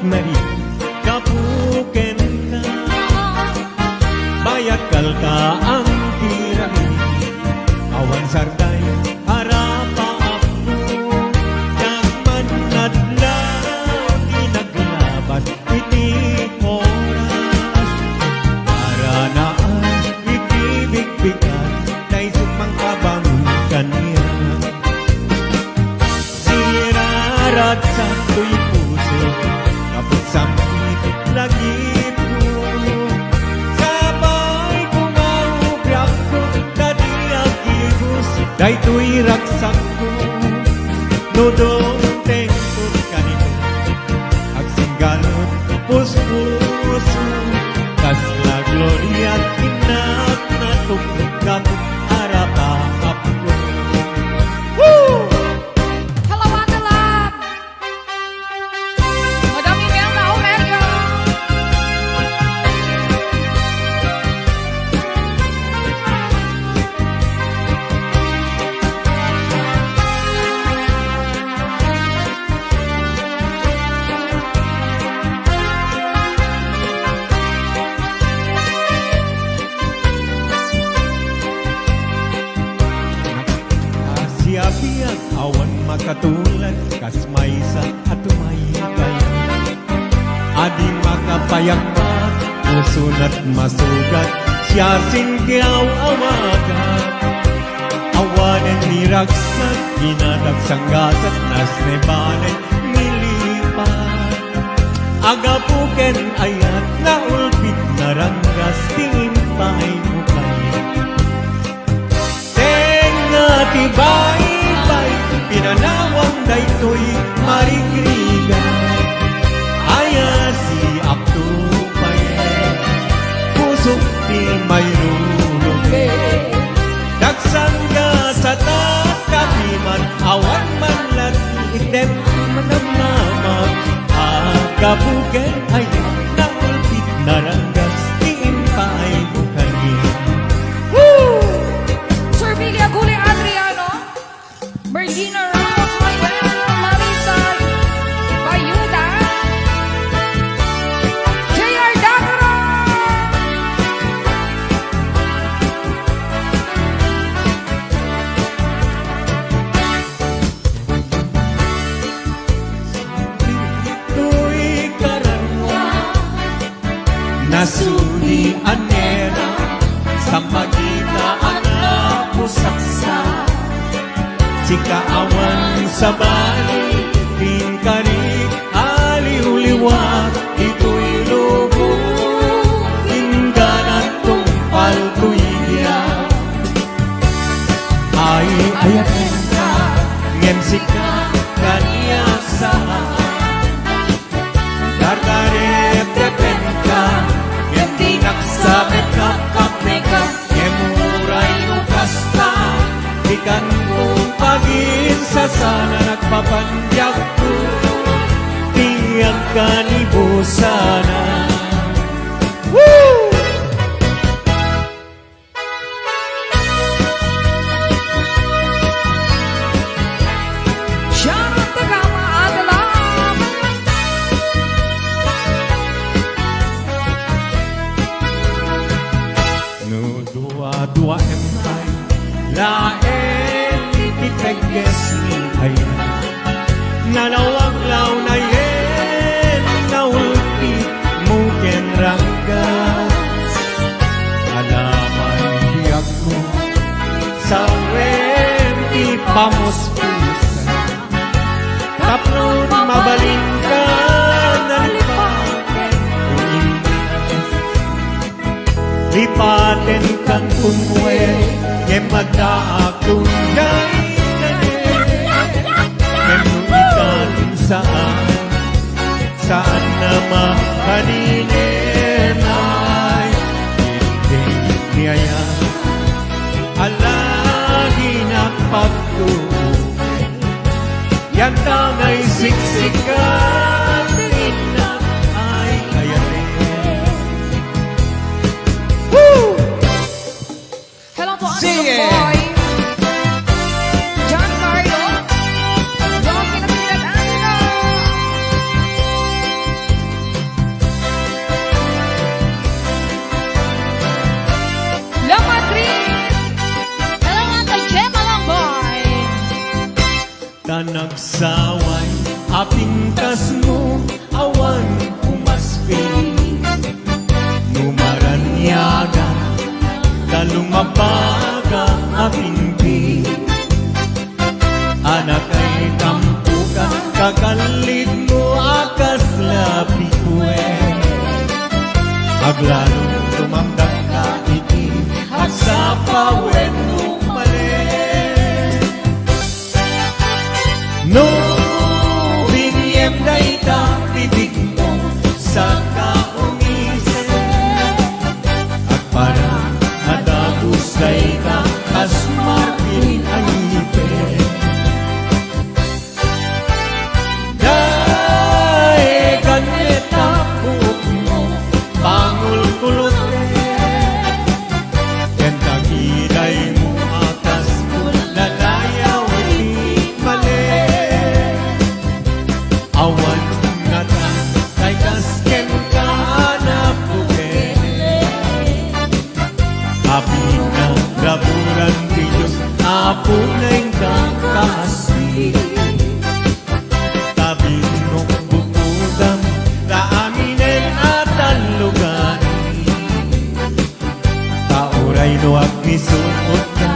nari kapuken ka bayakal ka ang tirami awan sarday harapa ako yakman nadlaw di naglaban iti oras para naan ikibigbigan na isumang kabangon kaniya sirarat sa tuy puso kapag sampit lagi po sabay kumaugrap ko kadiyak ibus day tuy raksak ko nudong tengkot kanito agsinggalot puspuso kas na gloria inak na tuklog kapag arapahap ko. Woo! Hello, Ate Lab! Madami miyang na-Omega! Siya-siya awan makatulad kas maysa at umayikay adi makapayak pa usunat masugat siya singkiaw awagat awanan ni raksak kinadaksang gasat nas nebanan nilipat agapuken ayat na ulpit na ranggas tingin pa'y mukay tibay-bay pinanawang daytoy marigriga ayasi aktupay pusok di may lulubi dagsangga sa tatapiman awan man lang item manamnamag agabugen ay naulpit na ranggas tiimpay bukanin. Sir Billy Aguli Adriano, Merlina Ramos Mayer, Marisa Bayuda, J.R. Dagro, Tuy karanwa nasuni anera sa magitaan na pusaksa sikaawan sa bali pinkarik aliw-liwat ito'y lubog ingganat tungpal tuya ay ayatin ka ngemsika kaniya sa dardarep depen ka ngemtinak sa mekap kapmekap ngemuray lukas ka ikan ko pagin sa sana nagpapanjak ko tiyang kanibo sana. Woo! Sharon Tagama, Ate Lab, No dua-dua empay laen ipiteges ni ayan nanawaglaw na yen naulpi muken ranggas alaman biyak mo sa wenti pamuspusa taplon mabaling ka nalipaten lipaten kan kumwe kem magdaakong jay saan na makaninin ay hindi niyaya alagi na pagtuunin yan daw ay siksikan na ay kayanin. Woo! hello po, Sige. Uncle Boy, John Carlo, Jocelyn Pilat Angelo, Apintas mo awan umaspil Numaranyaga Kalumapaga apingpi Anak ay tampuka Kakalit mo akas labi kue Aglanong tumamdak ka iti At sa pawen umalik No biniyem na itang bibig mo Sa kaungisan At parang nadagos na itang As martin ay ipin Dahil ganita buhok mo Pangul-kulot Yan kagiday mo atas mo Nalayaw iti mali Awan nga ta Kay kasken ka na puke Api na raburan di Diyos Apo na ingkang kasi Tabi nung bukudang Raaminen at ang lugar Kauray no agmisuot ka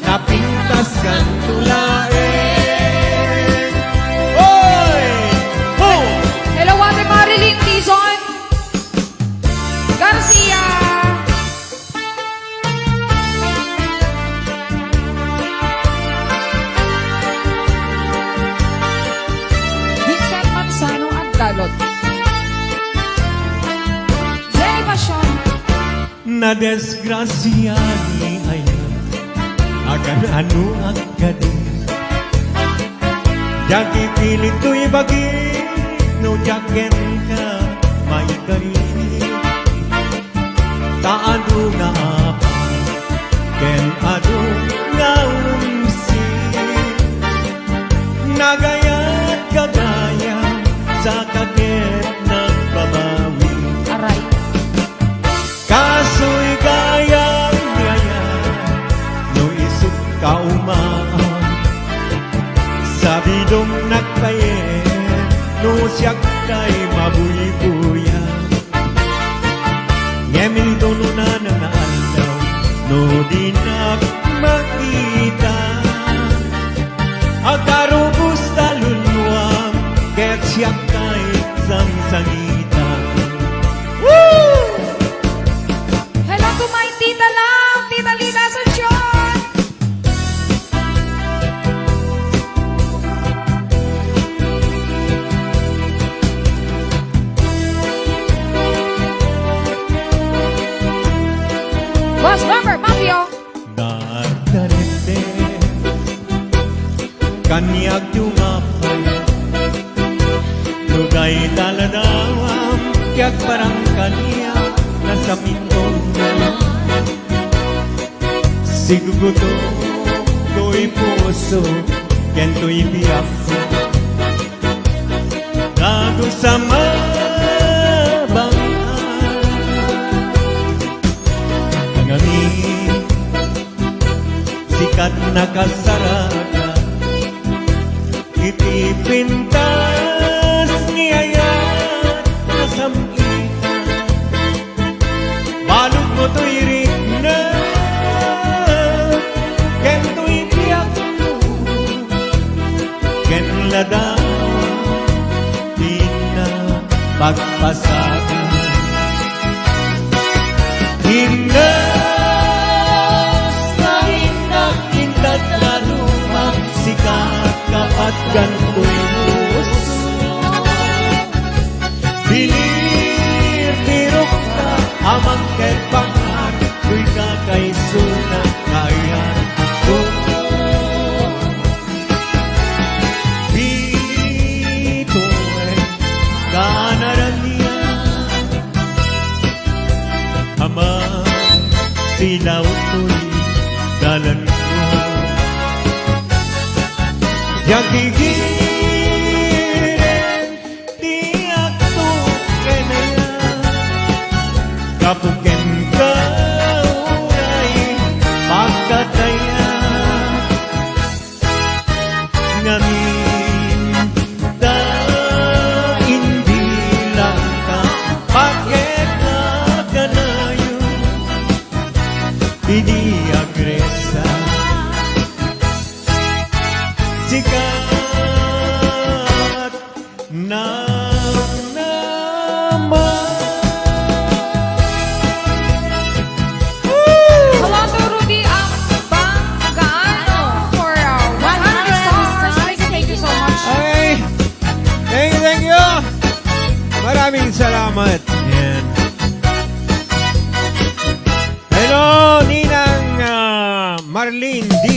Napintas kang tulain Hoy! Ho! Hello, Ate Marilyn Tizon Garcia. Vincent Manzano Agdalot. Jenny Passion. Na desgrasya ni ayan Agan ano agadi Jagi pilit to'y bagi No jagen ka may kari Taano nga apa Ken ano nga umsi Nagayat kadaya Sa kaget ng babawi Aray. Kaso'y gayang-gaya No isip kaumaan Sa bidong nagpayen No siyak kay mabuy-buya Ngemil dono na nangaalaw No di makita Agarubos talunwang Ket siyak kay sang-sangitan Woo! Hello to my tita lang, Tita Lina Asuncion. Boss Member Mafio. Dardarete Kanyag tumapay Lugay taladawam Kyak parang kanya Nasa mitong Siguguto To'y puso Yan to'y biyak Gago sa mabang Ngamin Sikat na kasarata Itipintas ni ayat na samita Balot mo to'y ritna Ken to'y tiyak mo Ken ladaw Di na pagpasabi Hindas na hinag-hindag na lumang sikat kapat ganto'y muso Binirtirok ka amang kerpangan Ko'y kakaisuna kayan ko Bito'y kanaraniya Amang silaw ko'y dalan ko Yagigiren tiyak to kenaya Kapuken ka uray pagkataya Ngamin sikat ng naman. Hello to Rudy Ambangano for 100 stars. Thank you so much. Ay, thank you. Maraming salamat. Yan. Hello, Ninang Marlene D.